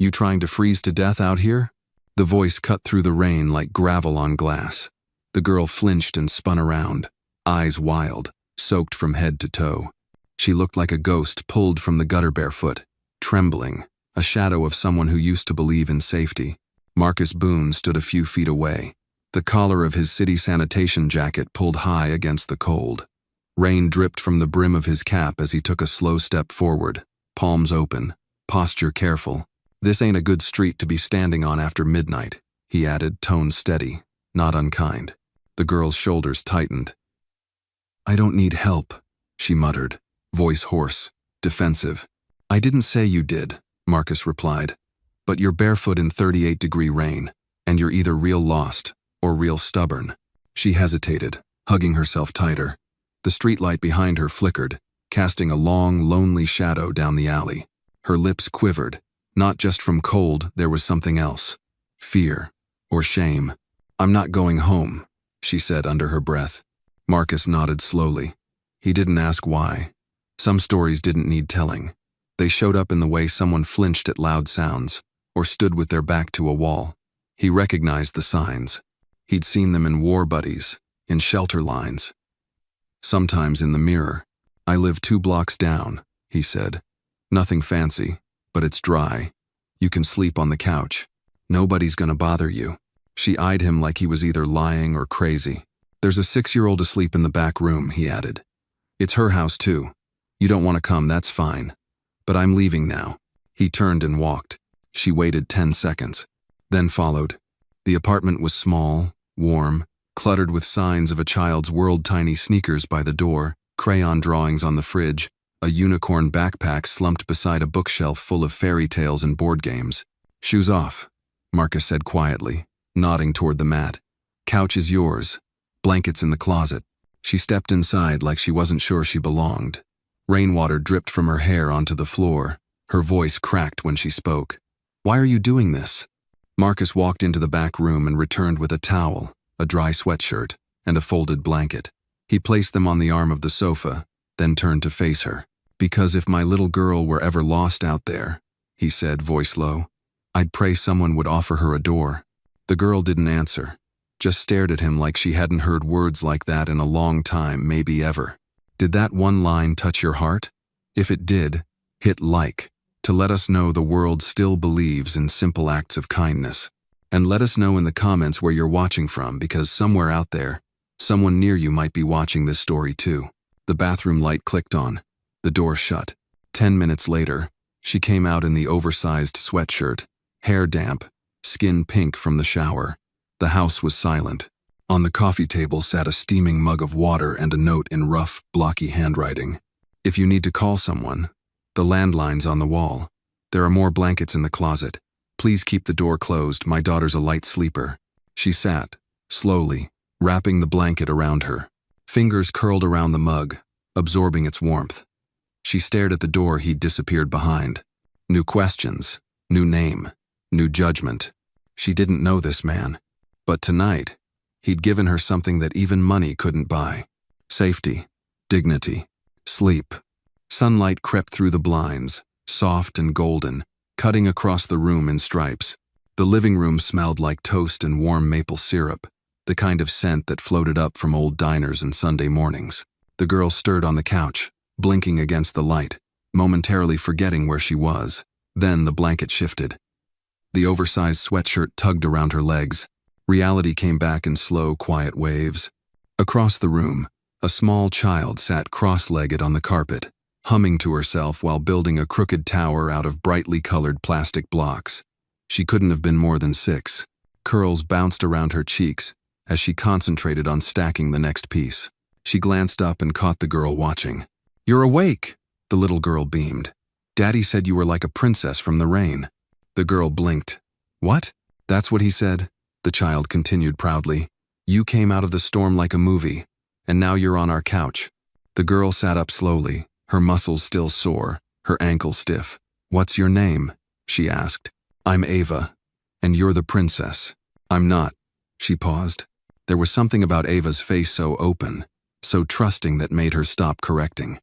You trying to freeze to death out here?" The voice cut through the rain like gravel on glass. The girl flinched and spun around, eyes wild, soaked from head to toe. She looked like a ghost pulled from the gutter barefoot, trembling, a shadow of someone who used to believe in safety. Marcus Boone stood a few feet away, the collar of his city sanitation jacket pulled high against the cold. Rain dripped from the brim of his cap as he took a slow step forward, palms open, posture careful. "This ain't a good street to be standing on after midnight," he added, tone steady, not unkind. The girl's shoulders tightened. "I don't need help," she muttered, voice hoarse, defensive. "I didn't say you did," Marcus replied. "But you're barefoot in 38-degree rain, and you're either real lost or real stubborn." She hesitated, hugging herself tighter. The streetlight behind her flickered, casting a long, lonely shadow down the alley. Her lips quivered. Not just from cold, there was something else. Fear or shame. "I'm not going home," she said under her breath. Marcus nodded slowly. He didn't ask why. Some stories didn't need telling. They showed up in the way someone flinched at loud sounds, or stood with their back to a wall. He recognized the signs. He'd seen them in war buddies, in shelter lines. Sometimes in the mirror. "I live 2 blocks down," he said. "Nothing fancy, but it's dry. You can sleep on the couch. Nobody's gonna bother you." She eyed him like he was either lying or crazy. "There's a 6-year-old asleep in the back room," he added. "It's her house too. You don't want to come, that's fine. But I'm leaving now." He turned and walked. She waited 10 seconds, then followed. The apartment was small, warm, cluttered with signs of a child's world-tiny sneakers by the door, crayon drawings on the fridge, a unicorn backpack slumped beside a bookshelf full of fairy tales and board games. "Shoes off," Marcus said quietly, nodding toward the mat. "Couch is yours. Blankets in the closet." She stepped inside like she wasn't sure she belonged. Rainwater dripped from her hair onto the floor. Her voice cracked when she spoke. "Why are you doing this?" Marcus walked into the back room and returned with a towel, a dry sweatshirt, and a folded blanket. He placed them on the arm of the sofa, then turned to face her. "Because if my little girl were ever lost out there," he said, voice low, "I'd pray someone would offer her a door." The girl didn't answer, just stared at him like she hadn't heard words like that in a long time, maybe ever. Did that one line touch your heart? If it did, hit like, to let us know the world still believes in simple acts of kindness. And let us know in the comments where you're watching from, because somewhere out there, someone near you might be watching this story too. The bathroom light clicked on. The door shut. 10 minutes later, she came out in the oversized sweatshirt, hair damp, skin pink from the shower. The house was silent. On the coffee table sat a steaming mug of water and a note in rough, blocky handwriting. "If you need to call someone, the landline's on the wall. There are more blankets in the closet. Please keep the door closed, my daughter's a light sleeper." She sat, slowly, wrapping the blanket around her. Fingers curled around the mug, absorbing its warmth. She stared at the door he'd disappeared behind. New questions, new name, new judgment. She didn't know this man. But tonight, he'd given her something that even money couldn't buy. Safety, dignity, sleep. Sunlight crept through the blinds, soft and golden, cutting across the room in stripes. The living room smelled like toast and warm maple syrup, the kind of scent that floated up from old diners and Sunday mornings. The girl stirred on the couch, blinking against the light, momentarily forgetting where she was. Then the blanket shifted. The oversized sweatshirt tugged around her legs. Reality came back in slow, quiet waves. Across the room, a small child sat cross-legged on the carpet, humming to herself while building a crooked tower out of brightly colored plastic blocks. She couldn't have been more than 6. Curls bounced around her cheeks as she concentrated on stacking the next piece. She glanced up and caught the girl watching. "You're awake," the little girl beamed. "Daddy said you were like a princess from the rain." The girl blinked. "What?" "That's what he said," the child continued proudly. "You came out of the storm like a movie, and now you're on our couch." The girl sat up slowly, her muscles still sore, her ankles stiff. "What's your name?" she asked. "I'm Ava, and you're the princess." "I'm not." She paused. There was something about Ava's face so open, so trusting that made her stop correcting.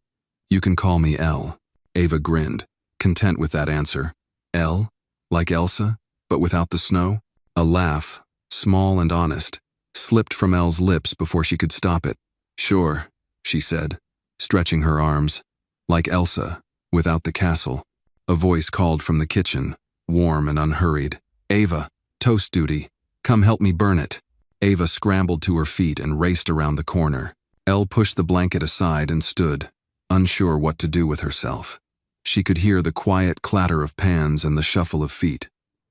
"You can call me Elle." Ava grinned, content with that answer. "Elle? Like Elsa, but without the snow? A laugh, small and honest, slipped from Elle's lips before she could stop it. Sure, she said, stretching her arms. Like Elsa, without the castle. A voice called from the kitchen, warm and unhurried. Ava, toast duty. Come help me burn it. Ava scrambled to her feet and raced around the corner. Elle pushed the blanket aside and stood, unsure what to do with herself. She could hear the quiet clatter of pans and the shuffle of feet.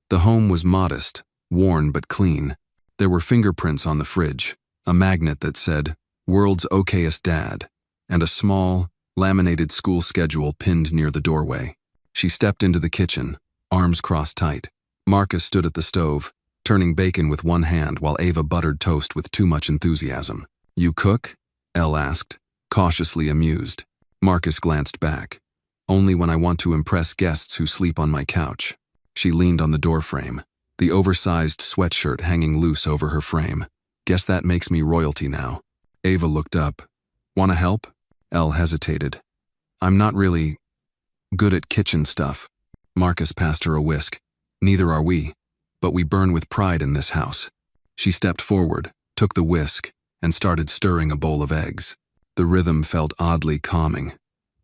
The home was modest, worn but clean. There were fingerprints on the fridge, a magnet that said, "World's okayest dad," and a small, laminated school schedule pinned near the doorway. She stepped into the kitchen, arms crossed tight. Marcus stood at the stove, turning bacon with one hand while Ava buttered toast with too much enthusiasm. You cook? Elle asked, cautiously amused. Marcus glanced back. Only when I want to impress guests who sleep on my couch. She leaned on the doorframe, the oversized sweatshirt hanging loose over her frame. Guess that makes me royalty now. Ava looked up. Wanna help? Elle hesitated. I'm not really good at kitchen stuff. Marcus passed her a whisk. Neither are we, but we burn with pride in this house. She stepped forward, took the whisk, and started stirring a bowl of eggs. The rhythm felt oddly calming.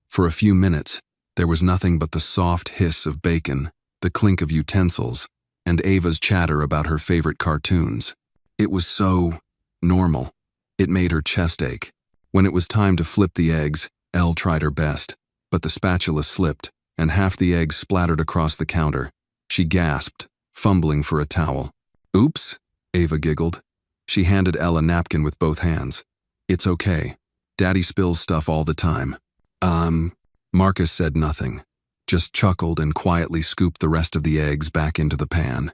For a few minutes, there was nothing but the soft hiss of bacon, the clink of utensils, and Ava's chatter about her favorite cartoons. It was so normal. It made her chest ache. When it was time to flip the eggs, Elle tried her best, but the spatula slipped, and half the eggs splattered across the counter. She gasped, fumbling for a towel. Oops, Ava giggled. She handed Elle a napkin with both hands. It's okay. Daddy spills stuff all the time. Marcus said nothing, just chuckled and quietly scooped the rest of the eggs back into the pan.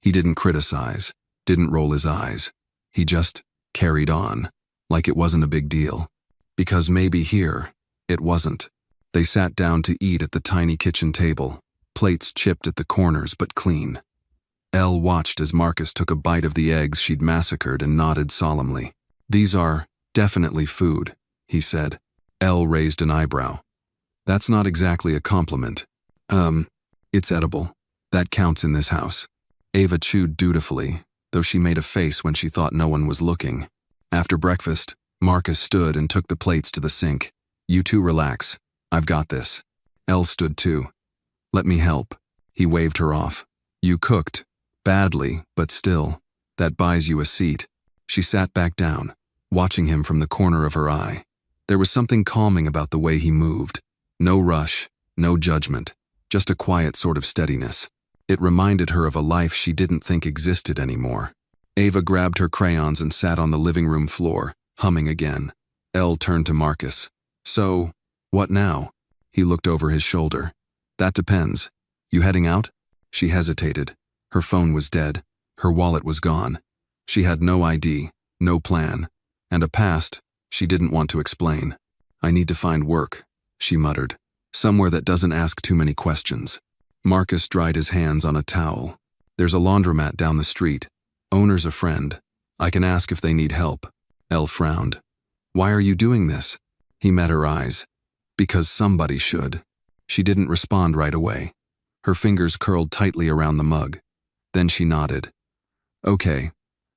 He didn't criticize, didn't roll his eyes. He just carried on, like it wasn't a big deal. Because maybe here, it wasn't. They sat down to eat at the tiny kitchen table, plates chipped at the corners but clean. Elle watched as Marcus took a bite of the eggs she'd massacred and nodded solemnly. These are definitely food, he said. Elle raised an eyebrow. That's not exactly a compliment. It's edible. That counts in this house. Ava chewed dutifully, though she made a face when she thought no one was looking. After breakfast, Marcus stood and took the plates to the sink. You two relax. I've got this. Elle stood too. Let me help. He waved her off. You cooked. Badly, but still. That buys you a seat. She sat back down, watching him from the corner of her eye. There was something calming about the way he moved. No rush, no judgment, just a quiet sort of steadiness. It reminded her of a life she didn't think existed anymore. Ava grabbed her crayons and sat on the living room floor, humming again. Elle turned to Marcus. So, what now? He looked over his shoulder. That depends. You heading out? She hesitated. Her phone was dead. Her wallet was gone. She had no ID, no plan, and a past she didn't want to explain. I need to find work, she muttered. Somewhere that doesn't ask too many questions. Marcus dried his hands on a towel. There's a laundromat down the street. Owner's a friend. I can ask if they need help. Elle frowned. Why are you doing this? He met her eyes. Because somebody should. She didn't respond right away. Her fingers curled tightly around the mug. Then she nodded. Okay,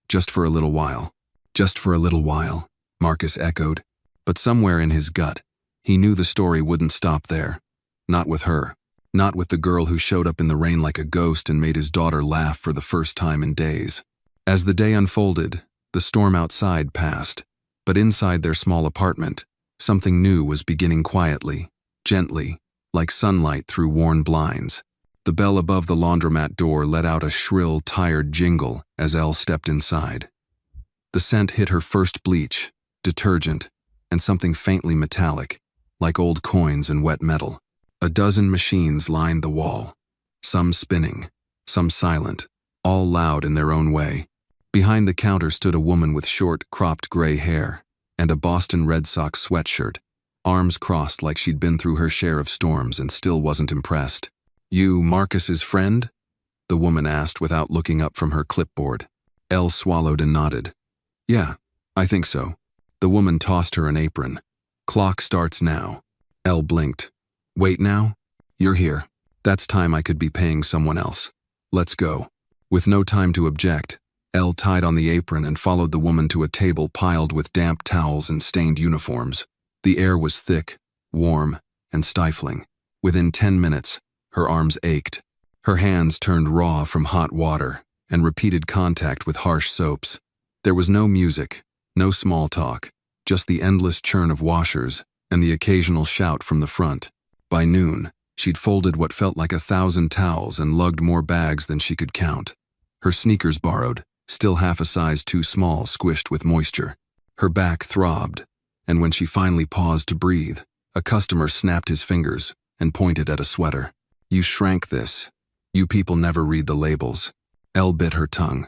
just for a little while. Just for a little while, Marcus echoed. But somewhere in his gut, he knew the story wouldn't stop there. Not with her. Not with the girl who showed up in the rain like a ghost and made his daughter laugh for the first time in days. As the day unfolded, the storm outside passed. But inside their small apartment, something new was beginning quietly, gently, like sunlight through worn blinds. The bell above the laundromat door let out a shrill, tired jingle as Elle stepped inside. The scent hit her first bleach, detergent, and something faintly metallic, like old coins and wet metal. A dozen machines lined the wall, some spinning, some silent, all loud in their own way. Behind the counter stood a woman with short, cropped gray hair and a Boston Red Sox sweatshirt, arms crossed like she'd been through her share of storms and still wasn't impressed. You Marcus's friend? The woman asked without looking up from her clipboard. Elle swallowed and nodded. Yeah, I think so. The woman tossed her an apron. Clock starts now. Elle blinked. Wait now? You're here. That's time I could be paying someone else. Let's go." With no time to object, Elle tied on the apron and followed the woman to a table piled with damp towels and stained uniforms. The air was thick, warm, and stifling. Within 10 minutes, her arms ached. Her hands turned raw from hot water and repeated contact with harsh soaps. There was no music, no small talk, just the endless churn of washers and the occasional shout from the front. By noon, she'd folded what felt like 1,000 towels and lugged more bags than she could count. Her sneakers borrowed, still half a size too small, squished with moisture. Her back throbbed, and when she finally paused to breathe, a customer snapped his fingers and pointed at a sweater. "You shrank this. You people never read the labels." Elle bit her tongue.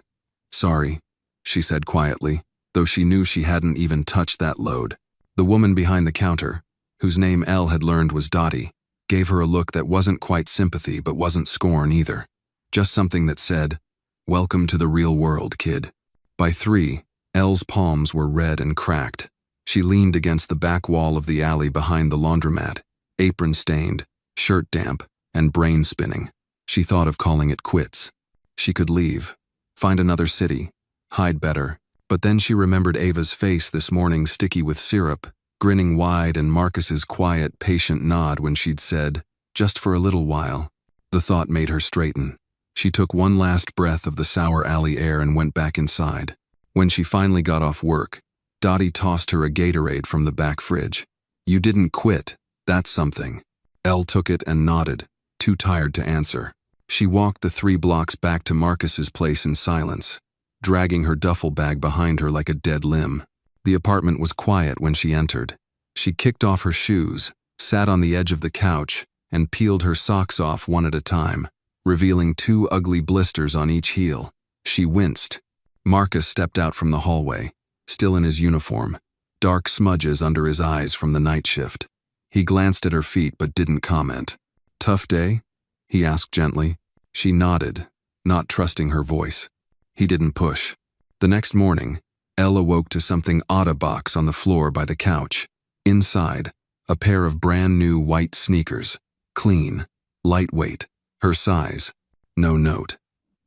"Sorry," she said quietly, though she knew she hadn't even touched that load. The woman behind the counter, whose name Elle had learned was Dottie, gave her a look that wasn't quite sympathy but wasn't scorn either. Just something that said, "Welcome to the real world, kid." By 3, Elle's palms were red and cracked. She leaned against the back wall of the alley behind the laundromat, apron stained, shirt damp, and brain spinning. She thought of calling it quits. She could leave, find another city, hide better. But then she remembered Ava's face this morning, sticky with syrup, grinning wide, and Marcus's quiet, patient nod when she'd said, "Just for a little while." The thought made her straighten. She took one last breath of the sour alley air and went back inside. When she finally got off work, Dottie tossed her a Gatorade from the back fridge. "You didn't quit, that's something." Elle took it and nodded, too tired to answer. She walked the 3 blocks back to Marcus's place in silence, dragging her duffel bag behind her like a dead limb. The apartment was quiet when she entered. She kicked off her shoes, sat on the edge of the couch, and peeled her socks off one at a time, revealing 2 ugly blisters on each heel. She winced. Marcus stepped out from the hallway, still in his uniform, dark smudges under his eyes from the night shift. He glanced at her feet but didn't comment. "Tough day?" he asked gently. She nodded, not trusting her voice. He didn't push. The next morning, Elle awoke to something odd, a box on the floor by the couch. Inside, a pair of brand new white sneakers, clean, lightweight, her size. No note.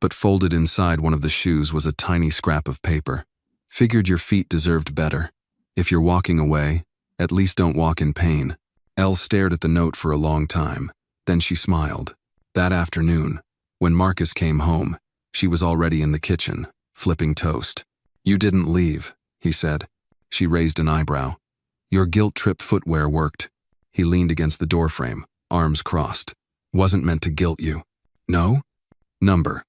But folded inside one of the shoes was a tiny scrap of paper. "Figured your feet deserved better. If you're walking away, at least don't walk in pain." Elle stared at the note for a long time. Then she smiled. That afternoon, when Marcus came home, she was already in the kitchen, flipping toast. "You didn't leave," he said. She raised an eyebrow. "Your guilt-trip footwear worked." He leaned against the doorframe, arms crossed. "Wasn't meant to guilt you." "No?" "Number.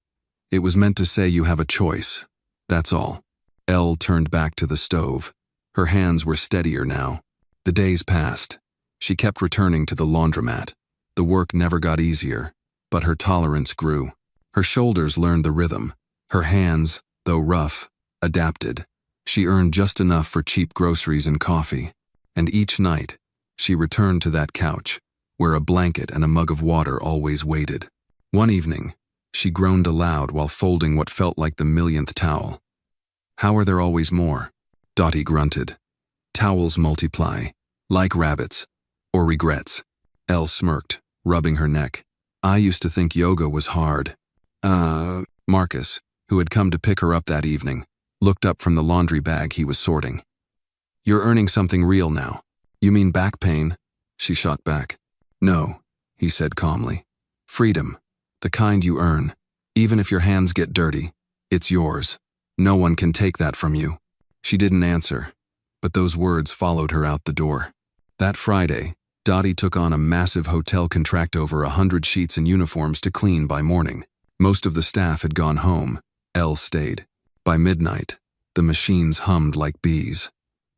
It was meant to say you have a choice. That's all." Elle turned back to the stove. Her hands were steadier now. The days passed. She kept returning to the laundromat. The work never got easier, but her tolerance grew. Her shoulders learned the rhythm. Her hands, though rough, adapted. She earned just enough for cheap groceries and coffee. And each night, she returned to that couch, where a blanket and a mug of water always waited. One evening, she groaned aloud while folding what felt like the millionth towel. "How are there always more?" Dottie grunted. "Towels multiply, like rabbits, or regrets." Elle smirked, rubbing her neck. "I used to think yoga was hard." Marcus, who had come to pick her up that evening, looked up from the laundry bag he was sorting. "You're earning something real now." "You mean back pain?" She shot back. "No," he said calmly. "Freedom. The kind you earn. Even if your hands get dirty, it's yours. No one can take that from you." She didn't answer, but those words followed her out the door. That Friday, Dottie took on a massive hotel contract, over 100 sheets and uniforms to clean by morning. Most of the staff had gone home. Elle stayed. By midnight, the machines hummed like bees.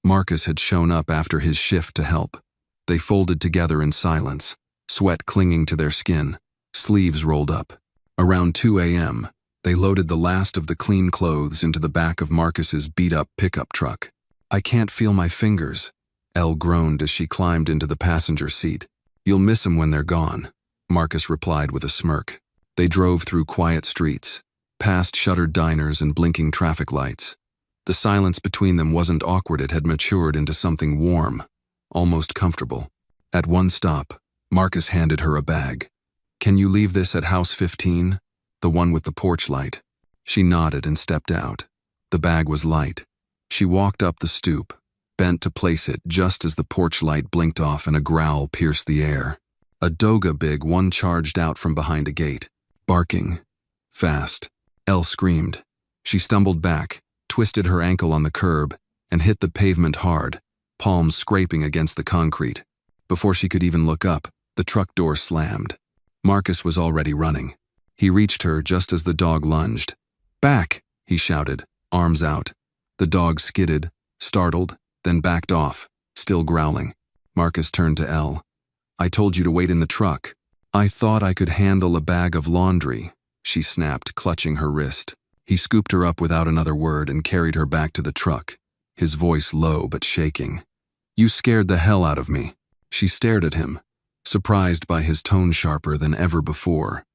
Marcus had shown up after his shift to help. They folded together in silence, sweat clinging to their skin, sleeves rolled up. Around 2 a.m., they loaded the last of the clean clothes into the back of Marcus's beat-up pickup truck. "I can't feel my fingers," Elle groaned as she climbed into the passenger seat. "You'll miss 'em when they're gone," Marcus replied with a smirk. They drove through quiet streets, past shuttered diners and blinking traffic lights. The silence between them wasn't awkward, it had matured into something warm, almost comfortable. At one stop, Marcus handed her a bag. "Can you leave this at house 15? the one with the porch light. She nodded and stepped out. The bag was light. She walked up the stoop, bent to place it just as the porch light blinked off and a growl pierced the air. A doga big one charged out from behind a gate, barking. Fast. Elle screamed. She stumbled back, twisted her ankle on the curb, and hit the pavement hard, palms scraping against the concrete. Before she could even look up, the truck door slammed. Marcus was already running. He reached her just as the dog lunged. "Back!" he shouted, arms out. The dog skidded, startled, then backed off, still growling. Marcus turned to Elle. "I told you to wait in the truck." "I thought I could handle a bag of laundry," she snapped, clutching her wrist. He scooped her up without another word and carried her back to the truck, his voice low but shaking. "You scared the hell out of me." She stared at him, surprised by his tone sharper than ever before.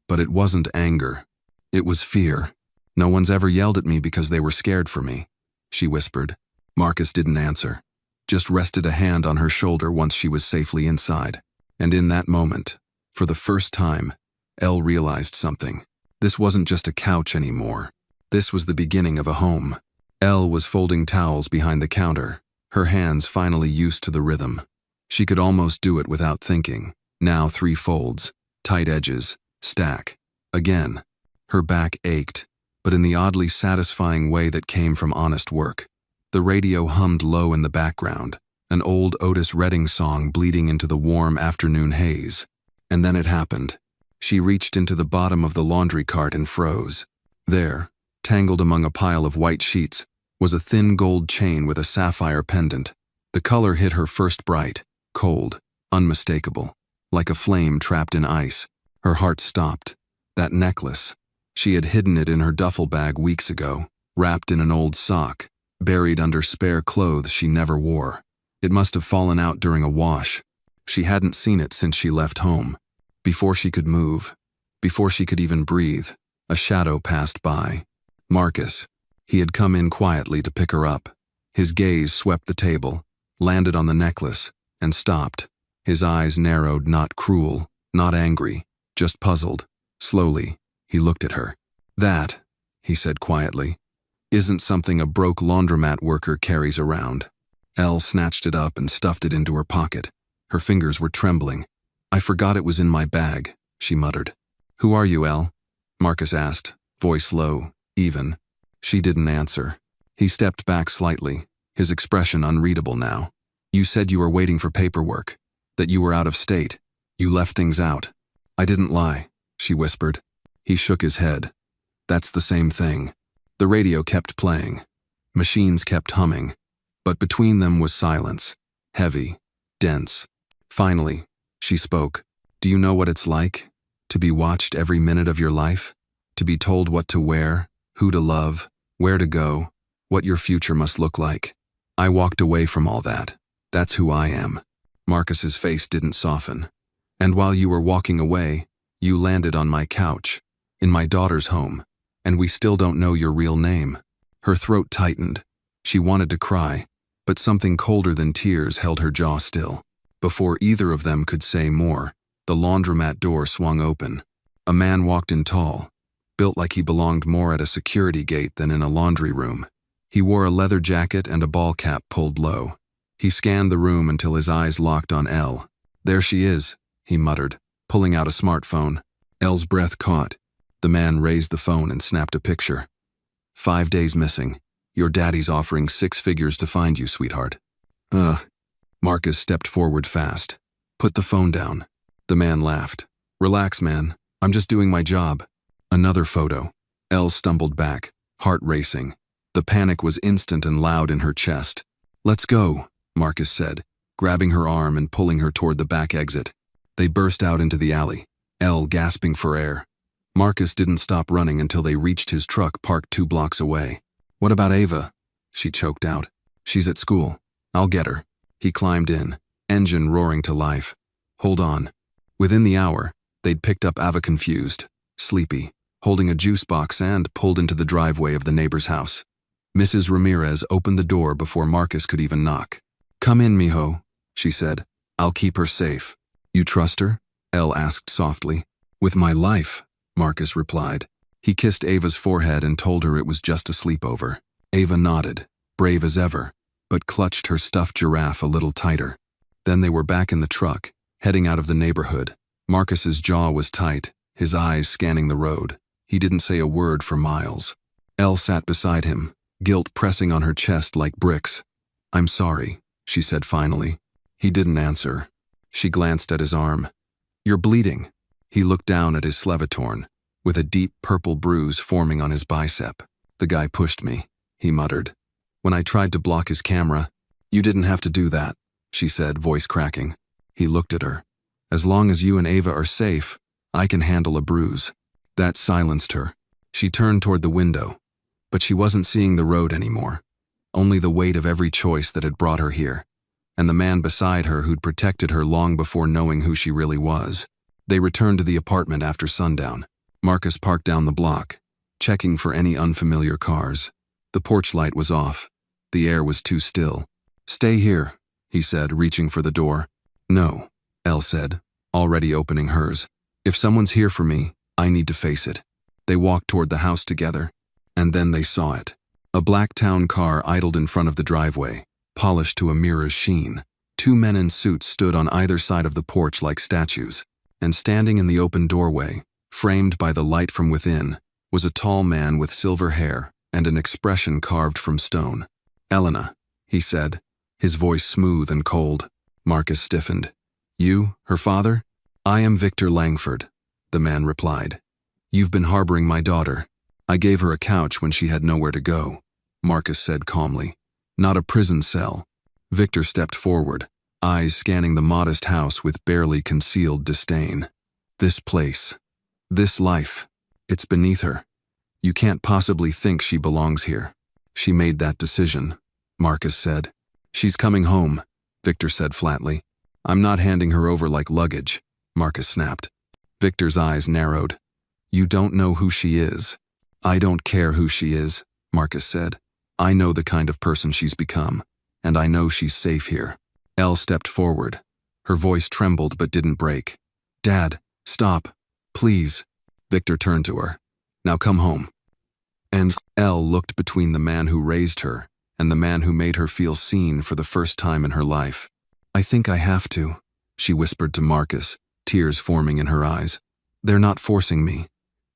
But it wasn't anger. It was fear. "No one's ever yelled at me because they were scared for me," she whispered. Marcus didn't answer, just rested a hand on her shoulder once she was safely inside. And in that moment, for the first time, Elle realized something. This wasn't just a couch anymore. This was the beginning of a home. Elle was folding towels behind the counter, her hands finally used to the rhythm. She could almost do it without thinking. Now 3 folds, tight edges, stack. Again. Her back ached, but in the oddly satisfying way that came from honest work. The radio hummed low in the background, an old Otis Redding song bleeding into the warm afternoon haze. And then it happened. She reached into the bottom of the laundry cart and froze. There, tangled among a pile of white sheets, was a thin gold chain with a sapphire pendant. The color hit her first bright, cold, unmistakable, like a flame trapped in ice. Her heart stopped. That necklace. She had hidden it in her duffel bag weeks ago, wrapped in an old sock, buried under spare clothes she never wore. It must have fallen out during a wash. She hadn't seen it since she left home. Before she could move, before she could even breathe, a shadow passed by. Marcus. He had come in quietly to pick her up. His gaze swept the table, landed on the necklace, and stopped. His eyes narrowed, not cruel, not angry, just puzzled. Slowly, he looked at her. "That," he said quietly, "isn't something a broke laundromat worker carries around." Elle snatched it up and stuffed it into her pocket. Her fingers were trembling. "I forgot it was in my bag," she muttered. "Who are you, Elle?" Marcus asked, voice low, even. She didn't answer. He stepped back slightly, his expression unreadable now. "You said you were waiting for paperwork, that you were out of state. You left things out." "I didn't lie," she whispered. He shook his head. "That's the same thing." The radio kept playing. Machines kept humming. But between them was silence, heavy, dense. Finally, she spoke. "Do you know what it's like? To be watched every minute of your life? To be told what to wear, who to love, where to go, what your future must look like? I walked away from all that. That's who I am." Marcus's face didn't soften. "And while you were walking away, you landed on my couch, in my daughter's home, and we still don't know your real name." Her throat tightened. She wanted to cry, but something colder than tears held her jaw still. Before either of them could say more, the laundromat door swung open. A man walked in tall, built like he belonged more at a security gate than in a laundry room. He wore a leather jacket and a ball cap pulled low. He scanned the room until his eyes locked on Elle. "There she is," he muttered, pulling out a smartphone. Elle's breath caught. The man raised the phone and snapped a picture. "5 days missing. Your daddy's offering 6 figures to find you, sweetheart." Ugh. Marcus stepped forward fast. "Put the phone down." The man laughed. "Relax, man. I'm just doing my job." Another photo. Elle stumbled back, heart racing. The panic was instant and loud in her chest. "Let's go," Marcus said, grabbing her arm and pulling her toward the back exit. They burst out into the alley, Elle gasping for air. Marcus didn't stop running until they reached his truck parked 2 blocks away. "What about Ava?" she choked out. "She's at school. I'll get her." He climbed in, engine roaring to life. "Hold on." Within the hour, they'd picked up Ava confused, sleepy, holding a juice box and pulled into the driveway of the neighbor's house. Mrs. Ramirez opened the door before Marcus could even knock. "Come in, mijo," she said. "I'll keep her safe." "You trust her?" Elle asked softly. "With my life," Marcus replied. He kissed Ava's forehead and told her it was just a sleepover. Ava nodded, brave as ever, but clutched her stuffed giraffe a little tighter. Then they were back in the truck, heading out of the neighborhood. Marcus's jaw was tight, his eyes scanning the road. He didn't say a word for miles. Elle sat beside him, guilt pressing on her chest like bricks. "I'm sorry," she said finally. He didn't answer. She glanced at his arm. "You're bleeding." He looked down at his Slevatorn, with a deep purple bruise forming on his bicep. "The guy pushed me," he muttered. "When I tried to block his camera." "You didn't have to do that," she said, voice cracking. He looked at her. "As long as you and Ava are safe, I can handle a bruise." That silenced her. She turned toward the window, but she wasn't seeing the road anymore. Only the weight of every choice that had brought her here, and the man beside her who'd protected her long before knowing who she really was. They returned to the apartment after sundown. Marcus parked down the block, checking for any unfamiliar cars. The porch light was off. The air was too still. "Stay here," he said, reaching for the door. "No," Elle said, already opening hers. "If someone's here for me, I need to face it." They walked toward the house together, and then they saw it. A black town car idled in front of the driveway, polished to a mirror's sheen. Two men in suits stood on either side of the porch like statues, and standing in the open doorway, framed by the light from within, was a tall man with silver hair and an expression carved from stone. "Elena," he said, his voice smooth and cold. Marcus stiffened. "You, her father?" "I am Victor Langford," the man replied. "You've been harboring my daughter." "I gave her a couch when she had nowhere to go," Marcus said calmly. "Not a prison cell." Victor stepped forward, eyes scanning the modest house with barely concealed disdain. "This place, this life, it's beneath her. You can't possibly think she belongs here." "She made that decision," Marcus said. "She's coming home," Victor said flatly. "I'm not handing her over like luggage," Marcus snapped. Victor's eyes narrowed. "You don't know who she is." "I don't care who she is," Marcus said. "I know the kind of person she's become, and I know she's safe here." Elle stepped forward. Her voice trembled but didn't break. "Dad, stop, please." Victor turned to her. "Now come home." And Elle looked between the man who raised her and the man who made her feel seen for the first time in her life. "I think I have to," she whispered to Marcus, tears forming in her eyes. "They're not forcing me,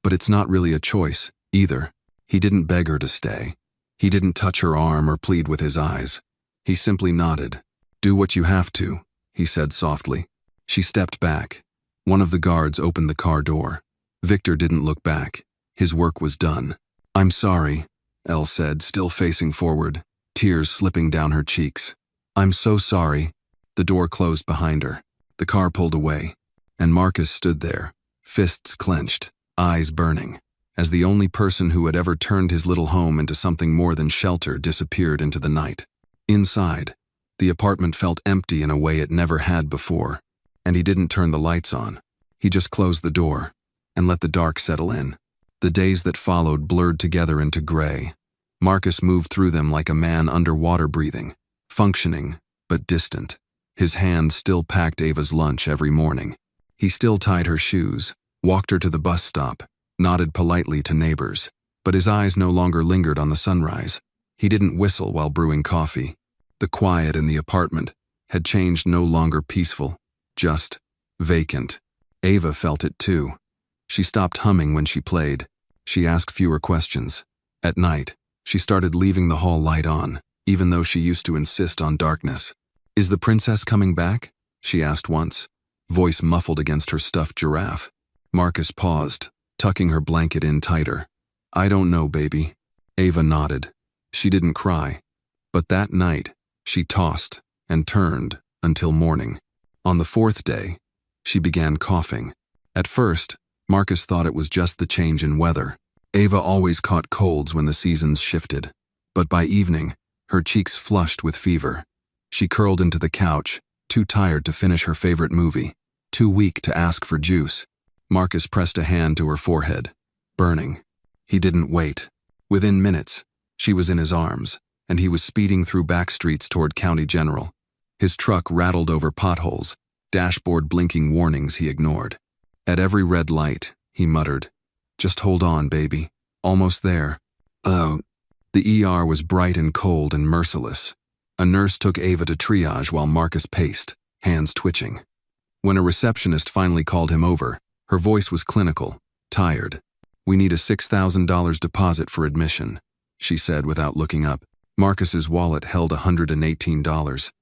but it's not really a choice, either." He didn't beg her to stay. He didn't touch her arm or plead with his eyes. He simply nodded. "Do what you have to," he said softly. She stepped back. One of the guards opened the car door. Victor didn't look back. His work was done. "I'm sorry," Elle said, still facing forward, tears slipping down her cheeks. "I'm so sorry." The door closed behind her. The car pulled away, and Marcus stood there, fists clenched, eyes burning, as the only person who had ever turned his little home into something more than shelter disappeared into the night. Inside, the apartment felt empty in a way it never had before, and he didn't turn the lights on. He just closed the door and let the dark settle in. The days that followed blurred together into gray. Marcus moved through them like a man underwater breathing, functioning but distant. His hand still packed Ava's lunch every morning. He still tied her shoes, walked her to the bus stop, nodded politely to neighbors, but his eyes no longer lingered on the sunrise. He didn't whistle while brewing coffee. The quiet in the apartment had changed, no longer peaceful, just vacant. Ava felt it too. She stopped humming when she played. She asked fewer questions. At night, she started leaving the hall light on, even though she used to insist on darkness. "Is the princess coming back?" she asked once, voice muffled against her stuffed giraffe. Marcus paused, tucking her blanket in tighter. "I don't know, baby." Ava nodded. She didn't cry, but that night, she tossed and turned until morning. On the fourth day, she began coughing. At first, Marcus thought it was just the change in weather. Ava always caught colds when the seasons shifted, but by evening, her cheeks flushed with fever. She curled into the couch, too tired to finish her favorite movie, too weak to ask for juice. Marcus pressed a hand to her forehead, burning. He didn't wait. Within minutes, she was in his arms, and he was speeding through back streets toward County General. His truck rattled over potholes, dashboard blinking warnings he ignored. At every red light, he muttered, Just hold on, baby. Almost there. Oh. The ER was bright and cold and merciless. A nurse took Ava to triage while Marcus paced, hands twitching. When a receptionist finally called him over, her voice was clinical, tired. "We need a $6,000 deposit for admission," she said without looking up. Marcus's wallet held $118.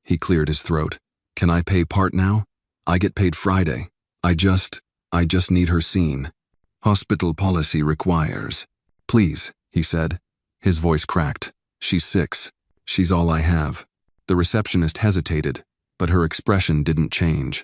He cleared his throat. "Can I pay part now? I get paid Friday. I just need her seen. Hospital policy requires." "Please," he said. His voice cracked. "She's 6. She's all I have." The receptionist hesitated, but her expression didn't change.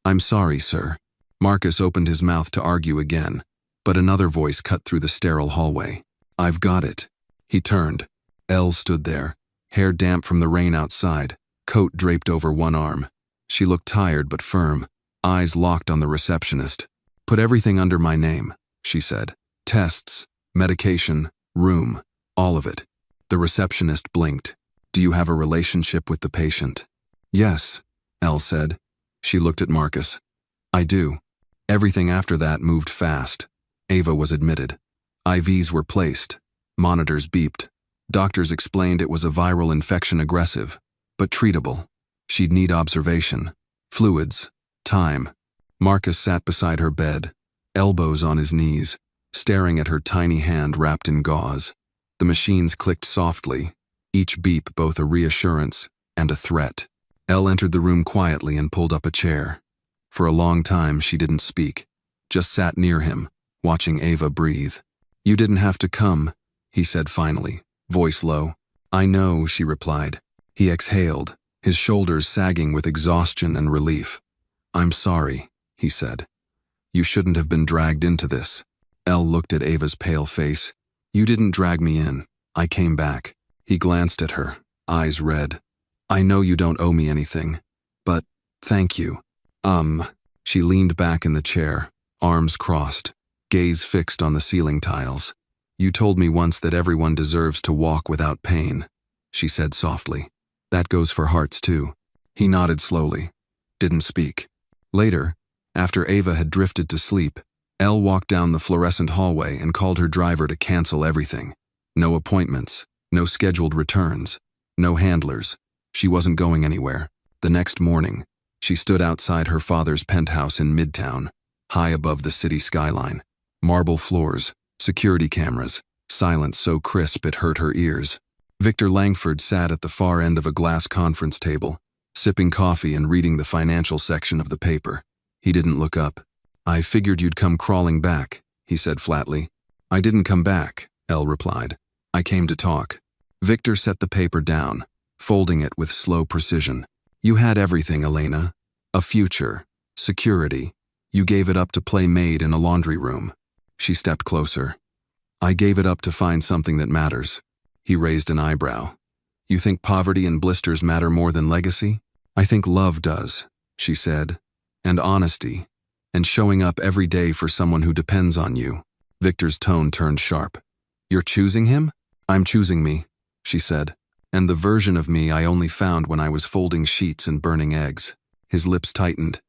"I'm sorry, sir." Marcus opened his mouth to argue again, but another voice cut through the sterile hallway. "I've got it." He turned. Elle stood there, hair damp from the rain outside, coat draped over one arm. She looked tired but firm, eyes locked on the receptionist. "Put everything under my name," she said. "Tests, medication, room, all of it." The receptionist blinked. "Do you have a relationship with the patient?" "Yes," Elle said. She looked at Marcus. "I do." Everything after that moved fast. Ava was admitted. IVs were placed. Monitors beeped. Doctors explained it was a viral infection, aggressive, but treatable. She'd need observation, fluids, time. Marcus sat beside her bed, elbows on his knees, staring at her tiny hand wrapped in gauze. The machines clicked softly, each beep both a reassurance and a threat. Elle entered the room quietly and pulled up a chair. For a long time she didn't speak, just sat near him, watching Ava breathe. "You didn't have to come," he said finally, voice low. "I know," she replied. He exhaled, his shoulders sagging with exhaustion and relief. "I'm sorry," he said. "You shouldn't have been dragged into this." Elle looked at Ava's pale face. "You didn't drag me in. I came back." He glanced at her, eyes red. "I know you don't owe me anything, but thank you." She leaned back in the chair, arms crossed, gaze fixed on the ceiling tiles. "You told me once that everyone deserves to walk without pain," she said softly. "That goes for hearts too." He nodded slowly, didn't speak. Later, after Ava had drifted to sleep, Elle walked down the fluorescent hallway and called her driver to cancel everything. No appointments, no scheduled returns, no handlers. She wasn't going anywhere. The next morning, she stood outside her father's penthouse in Midtown, high above the city skyline. Marble floors, security cameras, silence so crisp it hurt her ears. Victor Langford sat at the far end of a glass conference table, sipping coffee and reading the financial section of the paper. He didn't look up. "I figured you'd come crawling back," he said flatly. "I didn't come back," Elle replied. "I came to talk." Victor set the paper down, folding it with slow precision. "You had everything, Elena. A future, security. You gave it up to play maid in a laundry room." She stepped closer. "I gave it up to find something that matters." He raised an eyebrow. "You think poverty and blisters matter more than legacy?" "I think love does," she said. "And honesty. And showing up every day for someone who depends on you." Victor's tone turned sharp. "You're choosing him?" "I'm choosing me," she said. "And the version of me I only found when I was folding sheets and burning eggs." His lips tightened.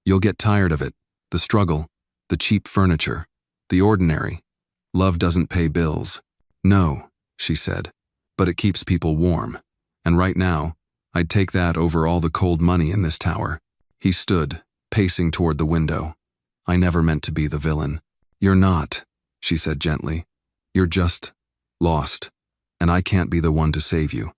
"You'll get tired of it. The struggle. The cheap furniture. The ordinary. Love doesn't pay bills." "No," she said. "But it keeps people warm. And right now, I'd take that over all the cold money in this tower." He stood, pacing toward the window. "I never meant to be the villain." "You're not," she said gently. "You're just lost. And I can't be the one to save you."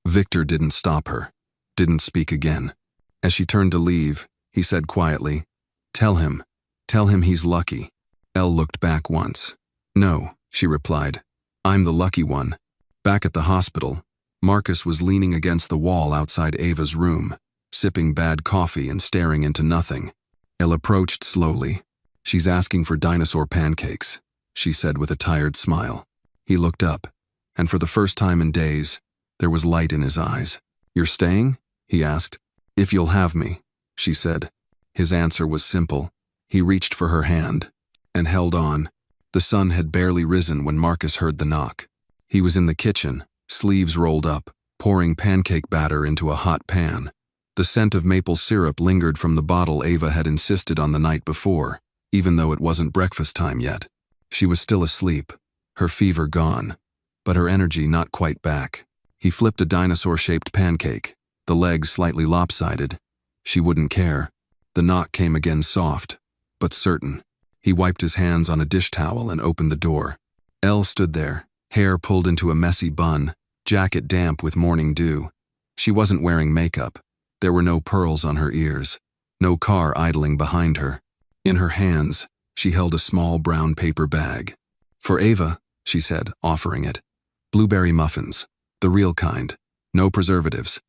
Victor didn't stop her, didn't speak again. As she turned to leave, he said quietly, Tell him he's lucky." Elle looked back once. "No," she replied. "I'm the lucky one." Back at the hospital, Marcus was leaning against the wall outside Ava's room, sipping bad coffee and staring into nothing. Elle approached slowly. "She's asking for dinosaur pancakes," she said with a tired smile. He looked up, and for the first time in days, there was light in his eyes. "You're staying?" he asked. "If you'll have me," she said. His answer was simple. He reached for her hand and held on. The sun had barely risen when Marcus heard the knock. He was in the kitchen, sleeves rolled up, pouring pancake batter into a hot pan. The scent of maple syrup lingered from the bottle Ava had insisted on the night before. even though it wasn't breakfast time yet. She was still asleep, her fever gone, but her energy not quite back. He flipped a dinosaur-shaped pancake, the legs slightly lopsided. She wouldn't care. The knock came again soft, but certain. He wiped his hands on a dish towel and opened the door. Elle stood there, hair pulled into a messy bun, jacket damp with morning dew. She wasn't wearing makeup. There were no pearls on her ears, no car idling behind her. In her hands, she held a small brown paper bag. "For Ava," she said, offering it. "Blueberry muffins, the real kind, no preservatives."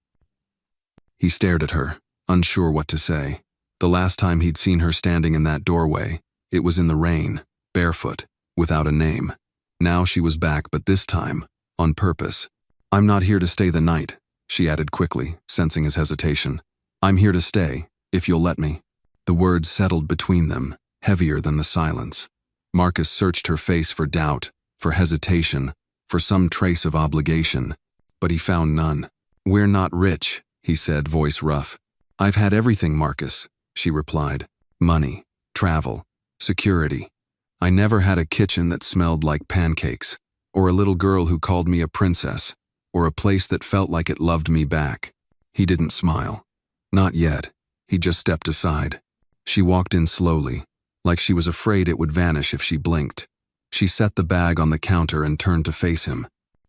He stared at her, unsure what to say. The last time he'd seen her standing in that doorway, it was in the rain, barefoot, without a name. Now she was back, but this time, on purpose. "I'm not here to stay the night," she added quickly, sensing his hesitation. "I'm here to stay, if you'll let me." The words settled between them, heavier than the silence. Marcus searched her face for doubt, for hesitation, for some trace of obligation, but he found none. "We're not rich," he said, voice rough. "I've had everything, Marcus," she replied. "Money, travel, security. I never had a kitchen that smelled like pancakes, or a little girl who called me a princess, or a place that felt like it loved me back." He didn't smile. Not yet. He just stepped aside. She walked in slowly, like she was afraid it would vanish if she blinked. She set the bag on the counter and turned to face him.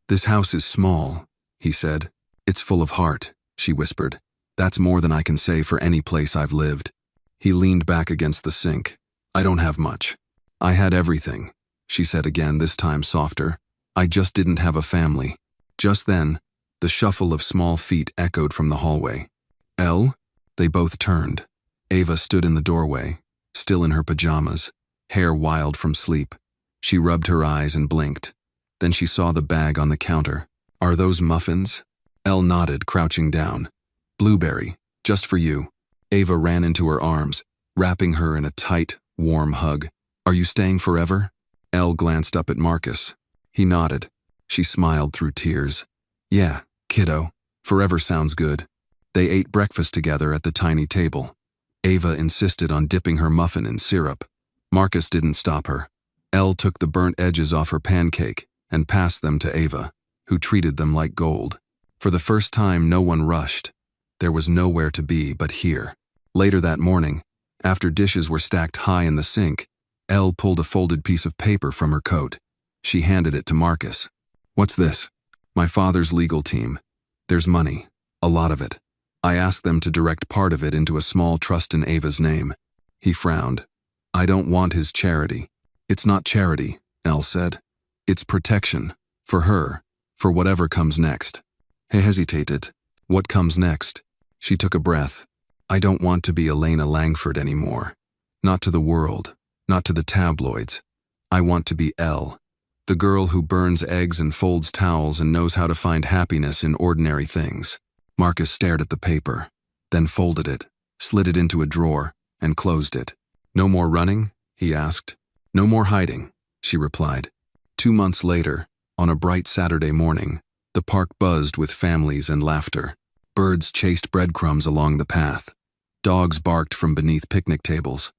"This house is small," he said. "It's full of heart," she whispered. "That's more than I can say for any place I've lived." He leaned back against the sink. "I don't have much. I had everything," she said again, this time softer. "I just didn't have a family." Just then, the shuffle of small feet echoed from the hallway. "Elle?" They both turned. Ava stood in the doorway, still in her pajamas, hair wild from sleep. She rubbed her eyes and blinked. Then she saw the bag on the counter. "Are those muffins?" Elle nodded, crouching down. "Blueberry, just for you." Ava ran into her arms, wrapping her in a tight, warm hug. "Are you staying forever?" Elle glanced up at Marcus. He nodded. She smiled through tears. "Yeah, kiddo, forever sounds good." They ate breakfast together at the tiny table. Ava insisted on dipping her muffin in syrup. Marcus didn't stop her. Elle took the burnt edges off her pancake and passed them to Ava, who treated them like gold. For the first time, no one rushed. There was nowhere to be but here. Later that morning, after dishes were stacked high in the sink, Elle pulled a folded piece of paper from her coat. She handed it to Marcus. "What's this?" "My father's legal team. There's money, a lot of it. I asked them to direct part of it into a small trust in Ava's name." He frowned. "I don't want his charity." "It's not charity," Elle said. "It's protection. For her. For whatever comes next." He hesitated. "What comes next?" She took a breath. "I don't want to be Elena Langford anymore. Not to the world. Not to the tabloids. I want to be Elle. The girl who burns eggs and folds towels and knows how to find happiness in ordinary things." Marcus stared at the paper, then folded it, slid it into a drawer, and closed it. "No more running?" he asked. "No more hiding," she replied. 2 months later, on a bright Saturday morning, the park buzzed with families and laughter. Birds chased breadcrumbs along the path. Dogs barked from beneath picnic tables.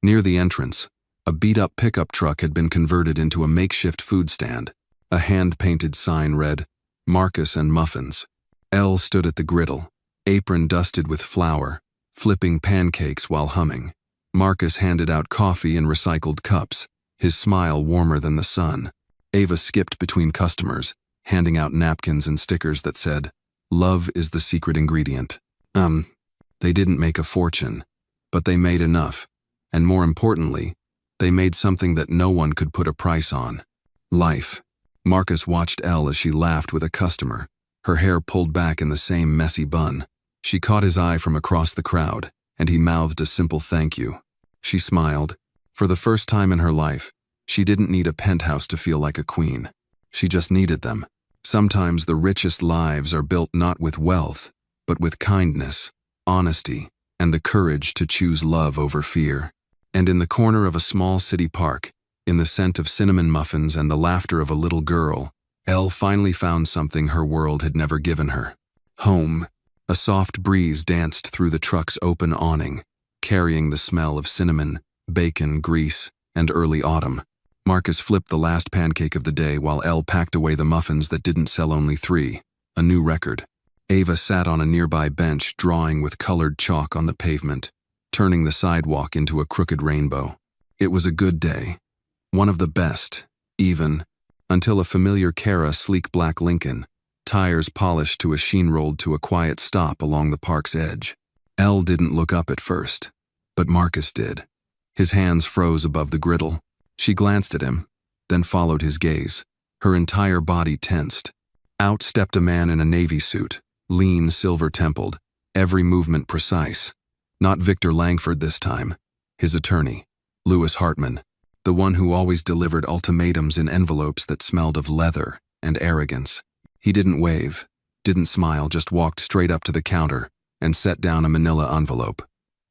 Near the entrance, a beat-up pickup truck had been converted into a makeshift food stand. A hand-painted sign read, "Marcus and Muffins." Elle stood at the griddle, apron dusted with flour, flipping pancakes while humming. Marcus handed out coffee in recycled cups, his smile warmer than the sun. Ava skipped between customers, handing out napkins and stickers that said, "Love is the secret ingredient." They didn't make a fortune, but they made enough, and more importantly, they made something that no one could put a price on. Life. Marcus watched Elle as she laughed with a customer, her hair pulled back in the same messy bun. She caught his eye from across the crowd, and he mouthed a simple thank you. She smiled. For the first time in her life, she didn't need a penthouse to feel like a queen. She just needed them. Sometimes the richest lives are built not with wealth, but with kindness, honesty, and the courage to choose love over fear. And in the corner of a small city park, in the scent of cinnamon muffins and the laughter of a little girl, Elle finally found something her world had never given her. Home. A soft breeze danced through the truck's open awning, carrying the smell of cinnamon, bacon, grease, and early autumn. Marcus flipped the last pancake of the day while Elle packed away the muffins that didn't sell only 3, a new record. Ava sat on a nearby bench drawing with colored chalk on the pavement, turning the sidewalk into a crooked rainbow. It was a good day. One of the best, even, until a familiar Cara sleek black Lincoln, tires polished to a sheen rolled to a quiet stop along the park's edge. Elle didn't look up at first, but Marcus did. His hands froze above the griddle. She glanced at him, then followed his gaze. Her entire body tensed. Out stepped a man in a navy suit, lean, silver-templed, every movement precise. Not Victor Langford this time. His attorney, Lewis Hartman, the one who always delivered ultimatums in envelopes that smelled of leather and arrogance. He didn't wave, didn't smile, just walked straight up to the counter and set down a manila envelope.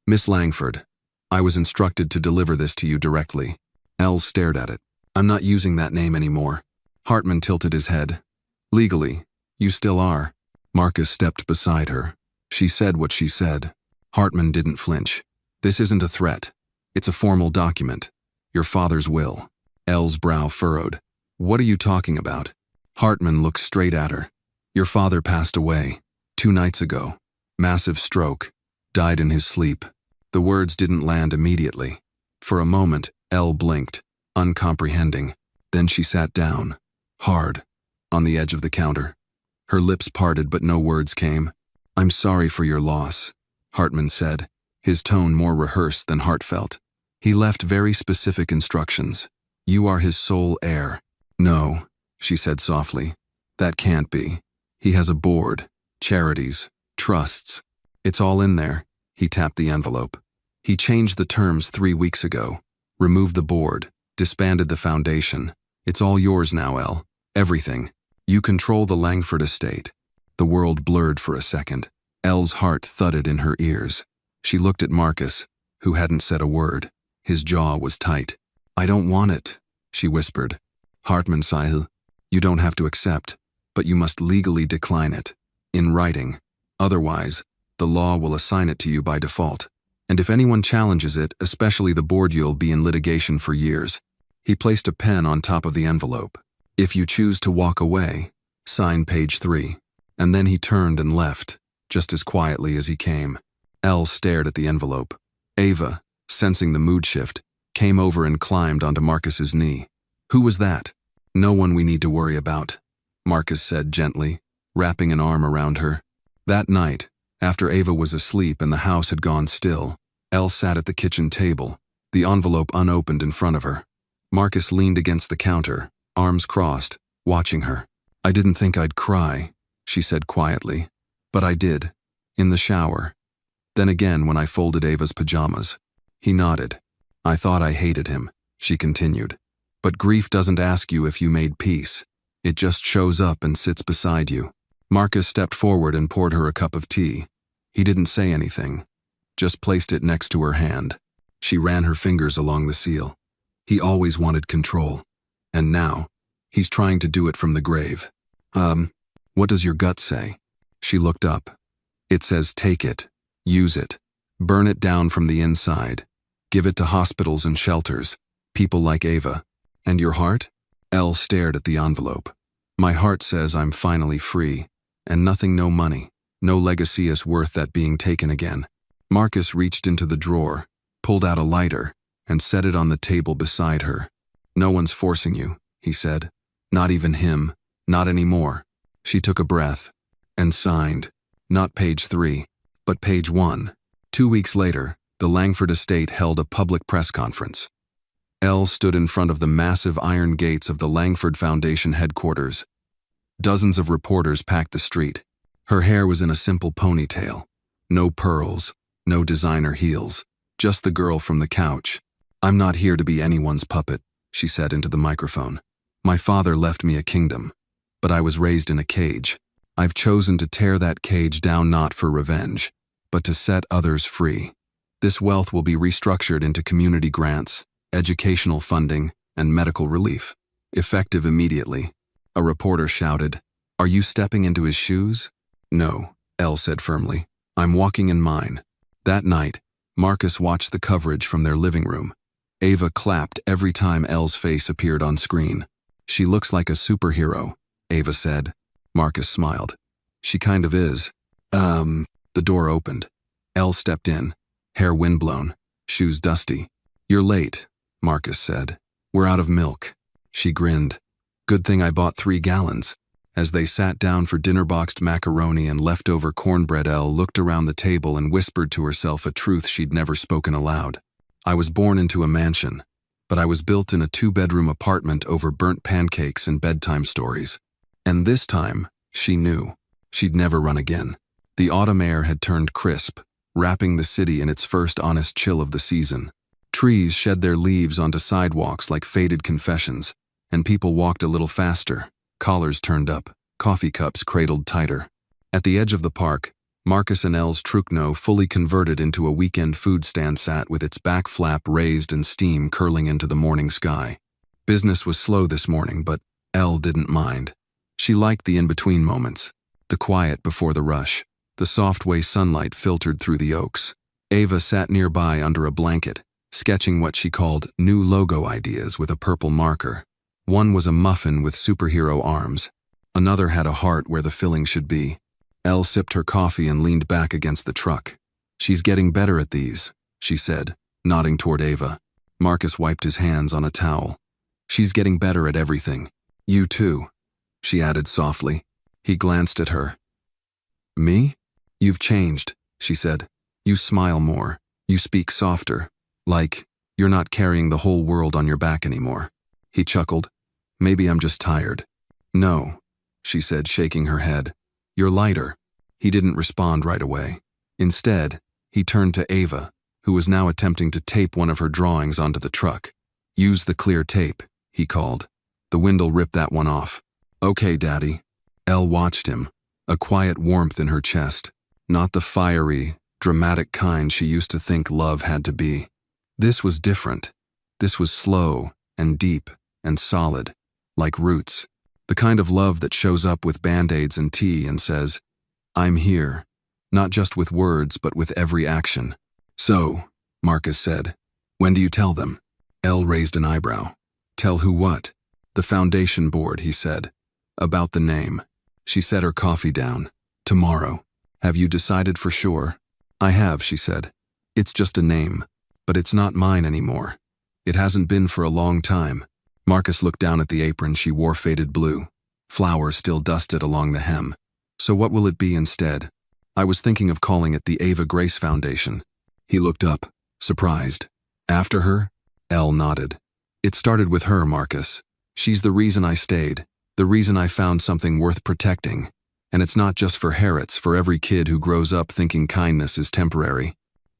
"Miss Langford, I was instructed to deliver this to you directly." Elle stared at it. "I'm not using that name anymore." Hartman tilted his head. "Legally, you still are." Marcus stepped beside her. She said what she said. Hartman didn't flinch. "This isn't a threat. It's a formal document. Your father's will." Elle's brow furrowed. "What are you talking about?" Hartman looked straight at her. "Your father passed away 2 nights ago. Massive stroke. Died in his sleep." The words didn't land immediately. For a moment, Elle blinked, uncomprehending. Then she sat down, hard, on the edge of the counter. Her lips parted but no words came. "I'm sorry for your loss," Hartman said, his tone more rehearsed than heartfelt. "He left very specific instructions. You are his sole heir." "No," she said softly. "That can't be. He has a board, charities, trusts. It's all in there." He tapped the envelope. "He changed the terms 3 weeks ago, removed the board, disbanded the foundation. It's all yours now, Elle. Everything. You control the Langford estate." The world blurred for a second. Elle's heart thudded in her ears. She looked at Marcus, who hadn't said a word. His jaw was tight. "I don't want it," she whispered. Hartman sighed. "You don't have to accept, but you must legally decline it. In writing. Otherwise, the law will assign it to you by default. And if anyone challenges it, especially the board, you'll be in litigation for years." He placed a pen on top of the envelope. "If you choose to walk away, sign page 3. And then he turned and left, just as quietly as he came. Elle stared at the envelope. Ava, sensing the mood shift, came over and climbed onto Marcus's knee. "Who was that?" "No one we need to worry about," Marcus said gently, wrapping an arm around her. That night, after Ava was asleep and the house had gone still, Elle sat at the kitchen table, the envelope unopened in front of her. Marcus leaned against the counter, arms crossed, watching her. "I didn't think I'd cry," she said quietly. "But I did. In the shower. Then again when I folded Ava's pajamas." He nodded. "I thought I hated him," she continued. "But grief doesn't ask you if you made peace. It just shows up and sits beside you." Marcus stepped forward and poured her a cup of tea. He didn't say anything, just placed it next to her hand. She ran her fingers along the seal. He always wanted control. And now, he's trying to do it from the grave. What does your gut say?" She looked up. "It says take it, use it, burn it down from the inside, give it to hospitals and shelters, people like Ava. And your heart?" Elle stared at the envelope. "My heart says I'm finally free, and nothing, no money, no legacy is worth that being taken again." Marcus reached into the drawer, pulled out a lighter, and set it on the table beside her. "No one's forcing you," he said. "Not even him, not anymore." She took a breath and signed, not page 3, but page 1. 2 weeks later, the Langford estate held a public press conference. Elle stood in front of the massive iron gates of the Langford Foundation headquarters. Dozens of reporters packed the street. Her hair was in a simple ponytail. No pearls, no designer heels, just the girl from the couch. "I'm not here to be anyone's puppet," she said into the microphone. "My father left me a kingdom, but I was raised in a cage. I've chosen to tear that cage down not for revenge, but to set others free. This wealth will be restructured into community grants, educational funding, and medical relief, effective immediately." A reporter shouted, "Are you stepping into his shoes?" "No," Elle said firmly. "I'm walking in mine." That night, Marcus watched the coverage from their living room. Ava clapped every time Elle's face appeared on screen. "She looks like a superhero," Ava said. Marcus smiled. "She kind of is." The door opened. Elle stepped in, hair windblown, shoes dusty. "You're late," Marcus said. "We're out of milk." She grinned. "Good thing I bought 3 gallons. As they sat down for dinner-boxed macaroni and leftover cornbread, Elle looked around the table and whispered to herself a truth she'd never spoken aloud. "I was born into a mansion, but I was built in a 2-bedroom apartment over burnt pancakes and bedtime stories." And this time, she knew, she'd never run again. The autumn air had turned crisp, wrapping the city in its first honest chill of the season. Trees shed their leaves onto sidewalks like faded confessions, and people walked a little faster, collars turned up, coffee cups cradled tighter. At the edge of the park, Marcus and Elle's Truckno, fully converted into a weekend food stand, sat with its back flap raised and steam curling into the morning sky. Business was slow this morning, but Elle didn't mind. She liked the in-between moments, the quiet before the rush, the soft way sunlight filtered through the oaks. Ava sat nearby under a blanket, sketching what she called new logo ideas with a purple marker. One was a muffin with superhero arms. Another had a heart where the filling should be. Elle sipped her coffee and leaned back against the truck. "She's getting better at these," she said, nodding toward Ava. Marcus wiped his hands on a towel. "She's getting better at everything. You too," she added softly. He glanced at her. "Me? You've changed," she said. "You smile more. You speak softer. Like, you're not carrying the whole world on your back anymore." He chuckled. "Maybe I'm just tired." "No," she said, shaking her head. "You're lighter." He didn't respond right away. Instead, he turned to Ava, who was now attempting to tape one of her drawings onto the truck. "Use the clear tape," he called. "The wind'll rip that one off." "Okay, Daddy." Elle watched him, a quiet warmth in her chest, not the fiery, dramatic kind she used to think love had to be. This was different. This was slow and deep and solid, like roots. The kind of love that shows up with Band-Aids and tea and says, "I'm here," not just with words but with every action. "So," Marcus said, "when do you tell them?" Elle raised an eyebrow. "Tell who what?" "The foundation board," he said. "About the name." She set her coffee down. "Tomorrow." "Have you decided for sure?" "I have," she said. "It's just a name, but it's not mine anymore. It hasn't been for a long time." Marcus looked down at the apron she wore, faded blue. Flowers still dusted along the hem. "So what will it be instead?" "I was thinking of calling it the Ava Grace Foundation." He looked up, surprised. "After her?" Elle nodded. "It started with her, Marcus. She's the reason I stayed, the reason I found something worth protecting. And it's not just for Harrods, for every kid who grows up thinking kindness is temporary."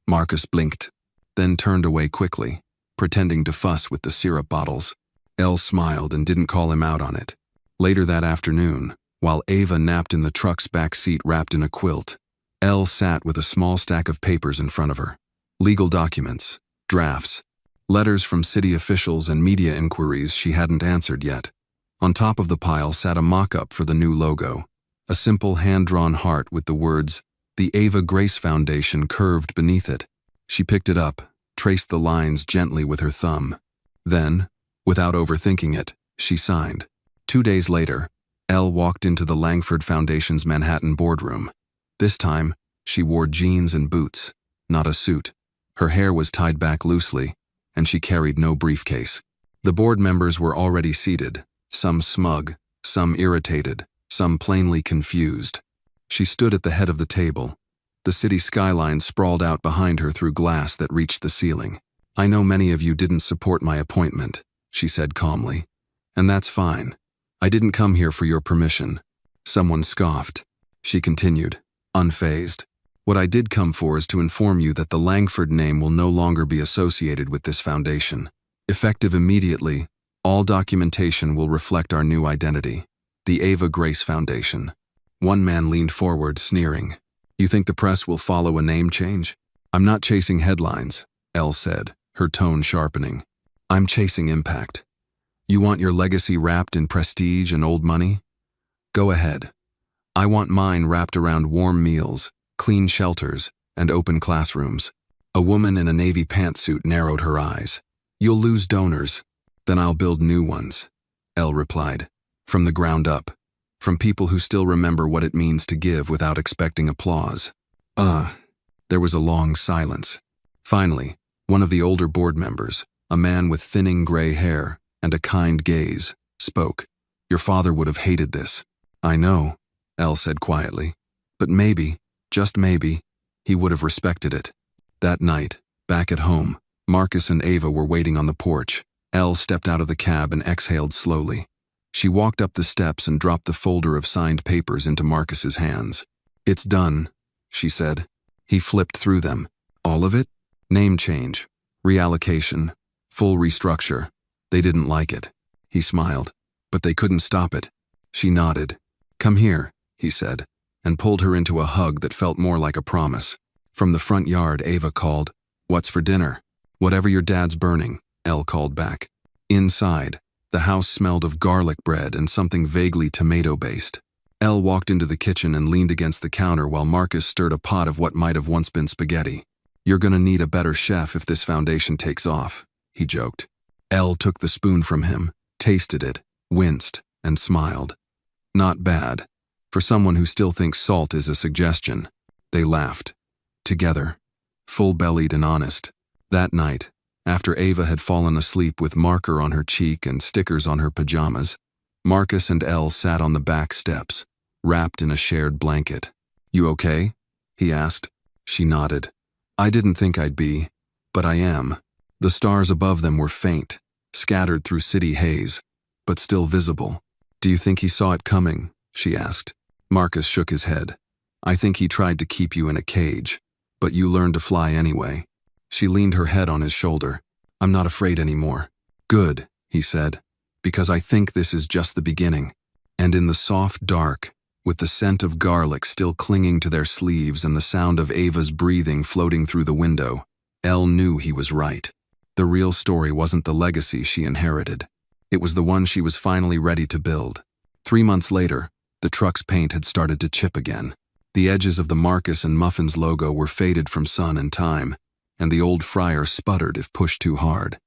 Marcus blinked, then turned away quickly, pretending to fuss with the syrup bottles. Elle smiled and didn't call him out on it. Later that afternoon, while Ava napped in the truck's back seat wrapped in a quilt, Elle sat with a small stack of papers in front of her. Legal documents, drafts, letters from city officials and media inquiries she hadn't answered yet. On top of the pile sat a mock-up for the new logo, a simple hand-drawn heart with the words, "The Ava Grace Foundation," curved beneath it. She picked it up, traced the lines gently with her thumb. Then, without overthinking it, she signed. 2 days later, Elle walked into the Langford Foundation's Manhattan boardroom. This time, she wore jeans and boots, not a suit. Her hair was tied back loosely, and she carried no briefcase. The board members were already seated, some smug, some irritated, some plainly confused. She stood at the head of the table. The city skyline sprawled out behind her through glass that reached the ceiling. "I know many of you didn't support my appointment," she said calmly. "And that's fine. I didn't come here for your permission." Someone scoffed. She continued, unfazed. "What I did come for is to inform you that the Langford name will no longer be associated with this foundation. Effective immediately, all documentation will reflect our new identity, the Ava Grace Foundation." One man leaned forward, sneering. "You think the press will follow a name change?" "I'm not chasing headlines," Elle said, her tone sharpening. "I'm chasing impact. You want your legacy wrapped in prestige and old money? Go ahead. I want mine wrapped around warm meals, clean shelters, and open classrooms." A woman in a navy pantsuit narrowed her eyes. You'll lose donors. Then I'll build new ones, Elle replied. From the ground up. From people who still remember what it means to give without expecting applause. There was a long silence. Finally, one of the older board members, a man with thinning gray hair and a kind gaze, spoke. Your father would have hated this. I know, Elle said quietly. But maybe, just maybe, he would have respected it. That night, back at home, Marcus and Ava were waiting on the porch. Elle stepped out of the cab and exhaled slowly. She walked up the steps and dropped the folder of signed papers into Marcus's hands. It's done, she said. He flipped through them. All of it? Name change, reallocation, full restructure. They didn't like it. He smiled. But they couldn't stop it. She nodded. Come here, he said, and pulled her into a hug that felt more like a promise. From the front yard, Ava called, What's for dinner? Whatever your dad's burning, Elle called back. Inside, the house smelled of garlic bread and something vaguely tomato-based. Elle walked into the kitchen and leaned against the counter while Marcus stirred a pot of what might have once been spaghetti. You're gonna need a better chef if this foundation takes off, he joked. Elle took the spoon from him, tasted it, winced, and smiled. Not bad. For someone who still thinks salt is a suggestion. They laughed. Together. Full-bellied and honest. That night, after Ava had fallen asleep with marker on her cheek and stickers on her pajamas, Marcus and Elle sat on the back steps, wrapped in a shared blanket. You okay? He asked. She nodded. I didn't think I'd be, but I am. The stars above them were faint, scattered through city haze, but still visible. Do you think he saw it coming? She asked. Marcus shook his head. I think he tried to keep you in a cage, but you learned to fly anyway. She leaned her head on his shoulder. I'm not afraid anymore. Good, he said, because I think this is just the beginning. And in the soft dark, with the scent of garlic still clinging to their sleeves and the sound of Ava's breathing floating through the window, Elle knew he was right. The real story wasn't the legacy she inherited. It was the one she was finally ready to build. 3 months later, the truck's paint had started to chip again. The edges of the Marcus and Muffins logo were faded from sun and time, and the old fryer sputtered if pushed too hard.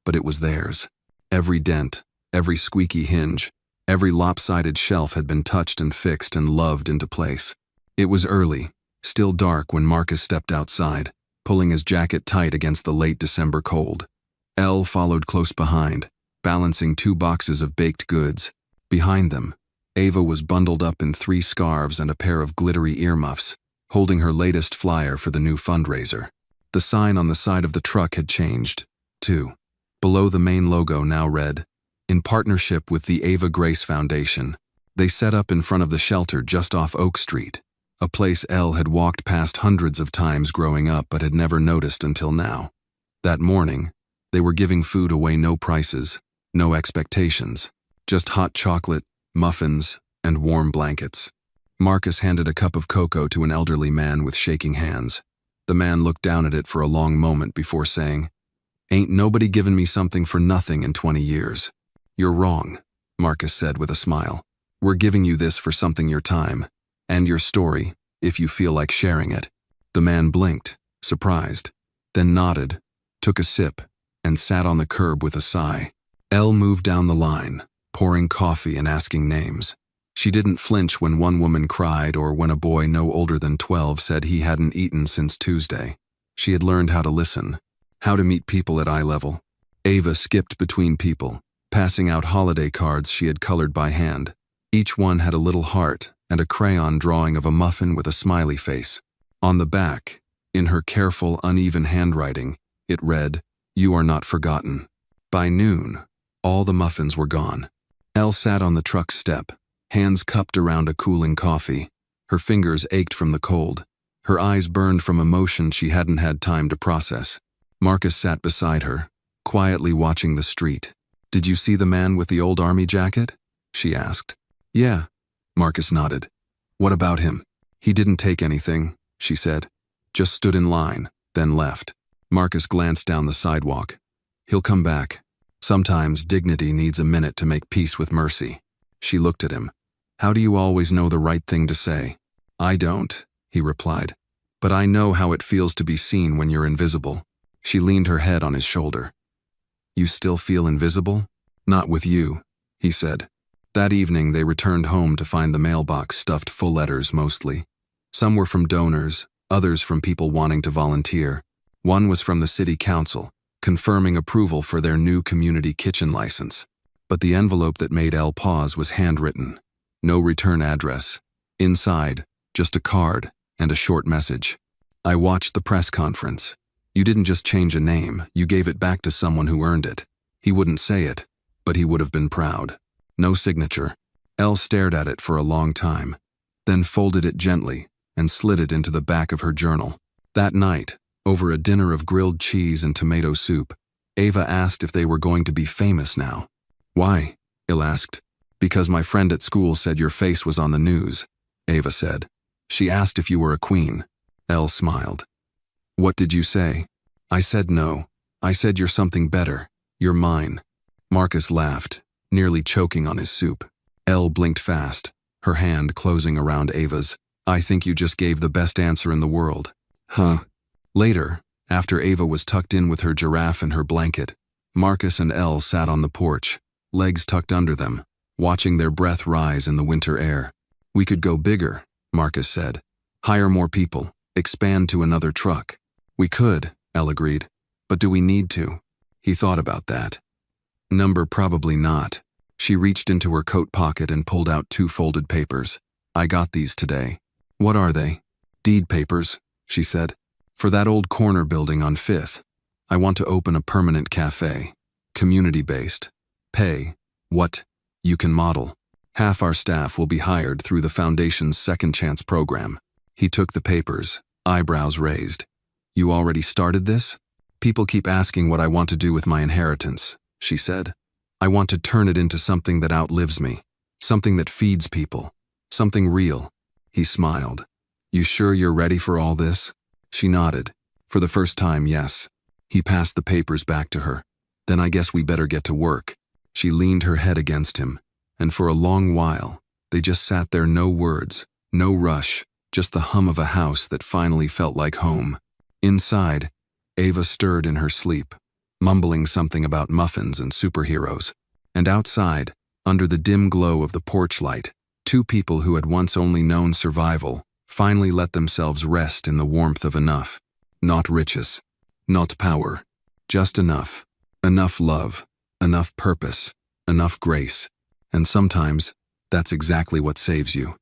But it was theirs. Every dent, every squeaky hinge, every lopsided shelf had been touched and fixed and loved into place. It was early, still dark when Marcus stepped outside, pulling his jacket tight against the late December cold. Elle followed close behind, balancing 2 boxes of baked goods. Behind them, Ava was bundled up in 3 scarves and a pair of glittery earmuffs, holding her latest flyer for the new fundraiser. The sign on the side of the truck had changed, too. Below the main logo now read, in partnership with the Ava Grace Foundation. They set up in front of the shelter just off Oak Street, a place Elle had walked past hundreds of times growing up but had never noticed until now. That morning, they were giving food away, no prices, no expectations, just hot chocolate, muffins, and warm blankets. Marcus handed a cup of cocoa to an elderly man with shaking hands. The man looked down at it for a long moment before saying, Ain't nobody given me something for nothing in 20 years. You're wrong, Marcus said with a smile. We're giving you this for something your time, and your story, if you feel like sharing it. The man blinked, surprised, then nodded, took a sip, and sat on the curb with a sigh. Elle moved down the line, pouring coffee and asking names. She didn't flinch when one woman cried or when a boy no older than 12 said he hadn't eaten since Tuesday. She had learned how to listen, how to meet people at eye level. Ava skipped between people, passing out holiday cards she had colored by hand. Each one had a little heart and a crayon drawing of a muffin with a smiley face. On the back, in her careful, uneven handwriting, it read, You are not forgotten. By noon, all the muffins were gone. Elle sat on the truck's step, hands cupped around a cooling coffee. Her fingers ached from the cold. Her eyes burned from emotion she hadn't had time to process. Marcus sat beside her, quietly watching the street. Did you see the man with the old army jacket? She asked. Yeah, Marcus nodded. What about him? He didn't take anything, she said. Just stood in line, then left. Marcus glanced down the sidewalk. He'll come back. Sometimes dignity needs a minute to make peace with mercy. She looked at him. How do you always know the right thing to say? I don't, he replied. But I know how it feels to be seen when you're invisible. She leaned her head on his shoulder. You still feel invisible? Not with you, he said. That evening they returned home to find the mailbox stuffed full letters mostly. Some were from donors, others from people wanting to volunteer. One was from the city council, confirming approval for their new community kitchen license. But the envelope that made Elle pause was handwritten. No return address. Inside, just a card and a short message. I watched the press conference. You didn't just change a name, you gave it back to someone who earned it. He wouldn't say it, but he would have been proud. No signature. Elle stared at it for a long time, then folded it gently and slid it into the back of her journal. That night, over a dinner of grilled cheese and tomato soup, Ava asked if they were going to be famous now. Why? Elle asked. Because my friend at school said your face was on the news, Ava said. She asked if you were a queen. Elle smiled. What did you say? I said no. I said you're something better. You're mine. Marcus laughed, nearly choking on his soup. Elle blinked fast, her hand closing around Ava's. I think you just gave the best answer in the world. Huh. Later, after Ava was tucked in with her giraffe and her blanket, Marcus and Elle sat on the porch, legs tucked under them, watching their breath rise in the winter air. We could go bigger, Marcus said. Hire more people, expand to another truck. We could, Elle agreed. But do we need to? He thought about that. Number probably not. She reached into her coat pocket and pulled out 2 folded papers. I got these today. What are they? Deed papers, she said. For that old corner building on 5th. I want to open a permanent cafe. Community-based. Pay. What? You can model. Half our staff will be hired through the foundation's Second Chance program. He took the papers, eyebrows raised. You already started this? People keep asking what I want to do with my inheritance, she said. I want to turn it into something that outlives me. Something that feeds people. Something real. He smiled. You sure you're ready for all this? She nodded. For the first time, yes. He passed the papers back to her. Then I guess we better get to work. She leaned her head against him, and for a long while, they just sat there, no words, no rush, just the hum of a house that finally felt like home. Inside, Ava stirred in her sleep, mumbling something about muffins and superheroes. And outside, under the dim glow of the porch light, 2 people who had once only known survival finally let themselves rest in the warmth of enough. Not riches, not power, just enough. Enough love, enough purpose, enough grace. And sometimes, that's exactly what saves you.